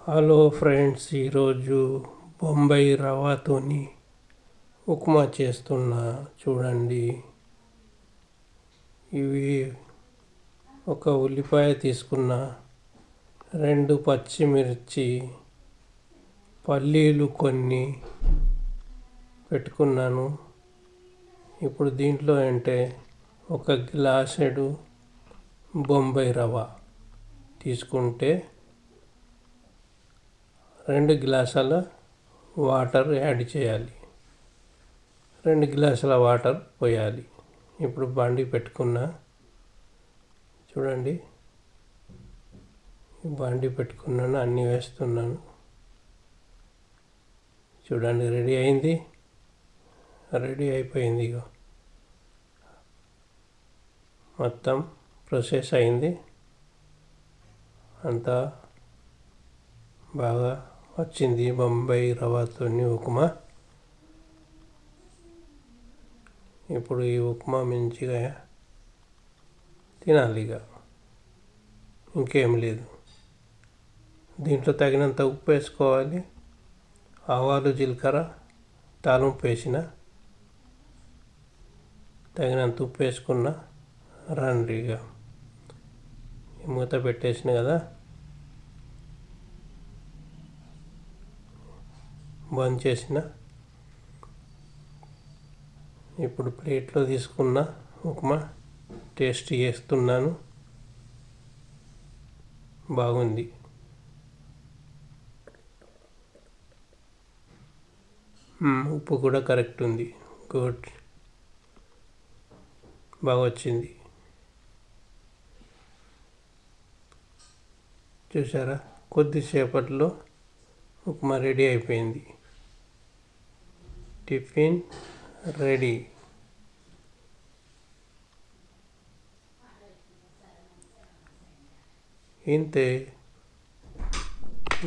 Hello friends, ఈరోజు బొంబాయి రవాతోని ఉప్మా చేస్తున్నా. చూడండి, ఇవి ఒక ఉల్లిపాయ తీసుకున్నా, 2 పచ్చిమిర్చి, పల్లీలు కొన్ని పెట్టుకున్నాను. ఇప్పుడు దీంట్లో అంటే 1 గ్లాసెడు బొంబాయి రవ తీసుకుంటే 2 గ్లాసుల వాటర్ యాడ్ చేయాలి. 2 గ్లాసుల వాటర్ పోయాలి. ఇప్పుడు బండి పెట్టుకున్నా. చూడండి, బండి పెట్టుకున్నాను, అన్నీ వేస్తున్నాను. చూడండి, రెడీ అయిపోయింది. ఇగో మొత్తం ప్రాసెస్ అయింది. అంతా బాగా వచ్చింది బొంబాయి రవాతోని ఉప్మా. ఇప్పుడు ఈ ఉప్మా మంచిగా తినాలి. ఇంకేం లేదు. దీంట్లో తగినంత ఉప్పు వేసుకోవాలి. ఆవాలు, జీలకర్ర తాలింపు వేసిన, తగినంత ఉప్పు వేసుకున్న. రండి, మూత పెట్టేసిన కదా, బంద్ చేసిన. ఇప్పుడు ప్లేట్లో తీసుకున్న ఉప్మా టేస్ట్ చేస్తున్నాను. బాగుంది. ఉప్పు కూడా కరెక్ట్ ఉంది. గుడ్, బాగా వచ్చింది. చూసారా, కొద్దిసేపట్లో ఉప్మా రెడీ అయిపోయింది. Tiffin ready. ఇంతే.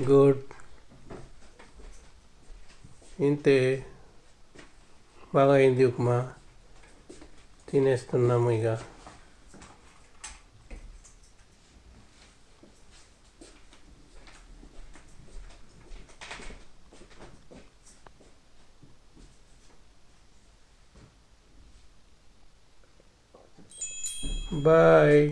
గుడ్, ఇంతే. బాగా అయింది ఉప్మా. తినేస్తున్నాము ఇక. బాయ్.